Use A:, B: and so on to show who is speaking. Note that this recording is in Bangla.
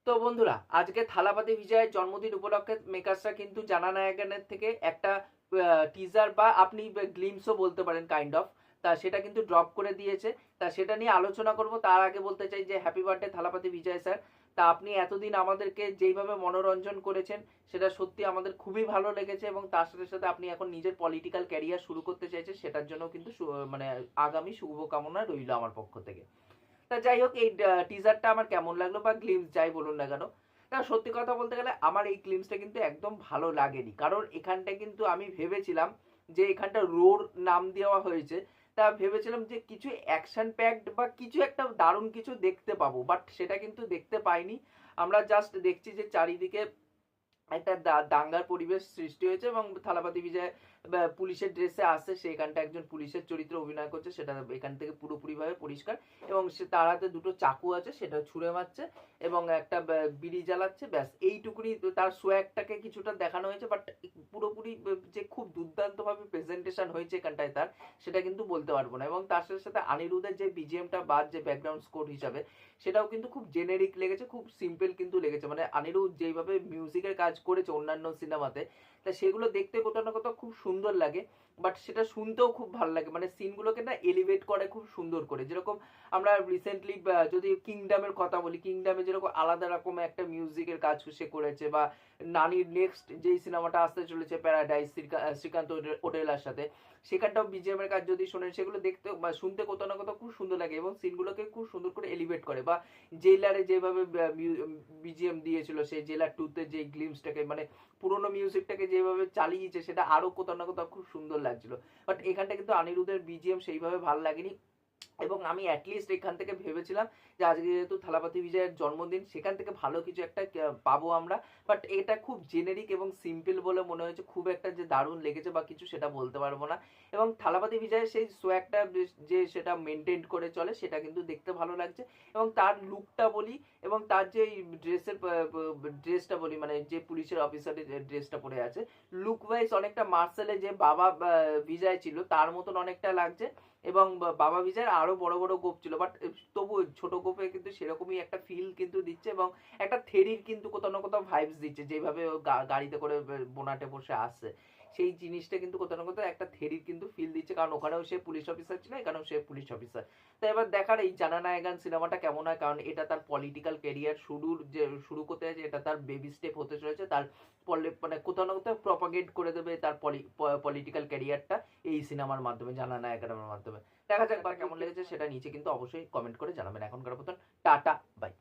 A: তো বন্ধুরা, আজকে থালাপতি বিজয়ের জন্মদিন উপলক্ষে মেকার্সরা কিন্তু জানা নায়কের থেকে একটা টিজার বা আপনি গ্লিমসও বলতে পারেন কাইন্ড অফ, তা সেটা কিন্তু ড্রপ করে দিয়েছে। তা সেটা নিয়ে আলোচনা করব। তার আগে বলতে চাই যে হ্যাপি বার্থডে থালাপতি বিজয় স্যার। তা আপনি এতদিন আমাদেরকে যেইভাবে মনোরঞ্জন করেছেন সেটা সত্যি আমাদের খুবই ভালো লেগেছে, এবং তার সাথে সাথে আপনি এখন নিজের পলিটিক্যাল ক্যারিয়ার শুরু করতে চাইছেন, সেটার জন্য কিন্তু মানে আগামী শুভকামনা রইল আমার পক্ষ থেকে। তা যাই হোক, এই টিজারটা আমার কেমন লাগলো বা গ্লিমস যাই বলুন না কেন, তা সত্যি কথা বলতে গেলে আমার এই গ্লিমসটা কিন্তু একদম ভালো লাগেনি। কারণ এখানটা কিন্তু আমি ভেবেছিলাম যে এখানটা রোর নাম দেওয়া হয়েছে, তা ভেবেছিলাম যে কিছু অ্যাকশন প্যাকড বা কিছু একটা দারুণ কিছু দেখতে পাবো, বাট সেটা কিন্তু দেখতে পাইনি। আমরা জাস্ট দেখছি যে চারিদিকে একটা দাঙ্গার পরিবেশ সৃষ্টি হয়েছে, এবং থালাপতি বিজয় পুলিশের ড্রেসে আসছে, সেখানটা একজন পুলিশের চরিত্র অভিনয় করছে, সেটা এখান থেকে পুরোপুরি ভাবে পরিষ্কার। এবং সে তার হাতে দুটো চাকু আছে, সেটা ছুঁড়ে মারছে এবং একটা বিড়ি জ্বালাচ্ছে, ব্যাস এইটুকুনি। তার সোয়াগটাকে কিছুটা দেখানো হয়েছে, বাট পুরোপুরি যে খুব দুর্দান্ত ভাবে প্রেজেন্টেশন হয়েছে এখানটায় তার, সেটা কিন্তু বলতে পারবো না। এবং তার সাথে সাথে অনিরুদ্ধের যে বিজিএমটা বা যে ব্যাকগ্রাউন্ড স্কোর হিসাবে, সেটাও কিন্তু খুব জেনেরিক লেগেছে, খুব সিম্পল কিন্তু লেগেছে। মানে অনিরুদ্ধ যেইভাবে মিউজিকের কাজ করেছে অন্যান্য সিনেমাতে, তা সেগুলো দেখতে কোথাও না কোথাও খুব সুন্দর লাগে, বাট সেটা শুনতেও খুব ভালো লাগে। মানে সিনগুলোকে না এলিভেট করে খুব সুন্দর করে। যেরকম আমরা রিসেন্টলি যদি কিংডমের কথা বলি, কিংডমে যেরকম আলাদা রকম একটা মিউজিকের কাজ সে করেছে, বা নানির নেক্সট যেই সিনেমাটা আসতে চলেছে প্যারাডাইস শ্রীকান্ত ওডেলার সাথে, সেখানটাও বিজিএম এর কাজ যদি শোনেন, সেগুলো দেখতে বা শুনতে কোথাও না কোথাও খুব সুন্দর লাগে, এবং সিনগুলোকে খুব সুন্দর করে এলিভেট করে। বা জেলারে যেভাবে বিজিএম দিয়েছিল, সেই জেলার টুতে যে গ্লিমসটাকে, মানে পুরোনো মিউজিকটাকে যেভাবে চালিয়েছে, সেটা আরো কোথাও না কোথাও খুব সুন্দর লাগছিল। বাট এখানটা কিন্তু অনিরুদ্ধের বিজিএম সেইভাবে ভালো লাগেনি। এবং আমি অ্যাটলিস্ট এখান থেকে ভেবেছিলাম যে আজকে যেহেতু থালাপতি বিজয়ের জন্মদিন, সেখান থেকে ভালো কিছু একটা পাবো আমরা। বাট এটা খুব জেনেরিক এবং সিম্পল বলে মনে হয়েছে, খুব একটা যে দারুণ লেগেছে বা কিছু সেটা বলতে পারবো না। এবং থালাপতি বিজয়ের সেই সোয়াগটা যে সেটা মেনটেন করে চলে, সেটা কিন্তু দেখতে ভালো লাগছে। এবং তার লুকটা বলি, এবং তার যে ড্রেসের ড্রেসটা বলি, মানে যে পুলিশের অফিসারের ড্রেসটা পরে আছে, লুক ওয়াইজ অনেকটা মার্শালে যে বাবা বিজয় ছিল তার মতন অনেকটা লাগছে। এবং বাবা বিজয়ের আরো বড় বড় গোপ ছিল, বাট তবু ছোট গোপে কিন্তু সেরকমই একটা ফিল কিন্তু দিচ্ছে, এবং একটা থেরির কিন্তু কোথাও না কোথাও ভাইবস দিচ্ছে, যেভাবে ও গাড়িতে করে বোনাটে বসে আসছে, সেই জিনিসটা কিন্তু কোথাও না কোথাও একটা থেরির কিন্তু ফিল দিচ্ছে। কারণ ওখানেও সে পুলিশ অফিসার ছিল, এখানেও সে পুলিশ অফিসার। তাই এবার দেখার এই জানা নায়গান সিনেমাটা কেমন হয়, কারণ এটা তার পলিটিক্যাল ক্যারিয়ার শুরু করতে আছে, এটা তার বেবি স্টেপ হতে চলেছে। তার মানে কোথাও না কোথাও প্রপাগেট করে দেবে তার পলিটিক্যাল ক্যারিয়ারটা এই সিনেমার মাধ্যমে, জানা নায়কের মাধ্যমে। দেখা যাক বা কেমন লেগেছে সেটা নিচে কিন্তু অবশ্যই কমেন্ট করে জানাবেন। এখনকার মতন টাটা, বাই।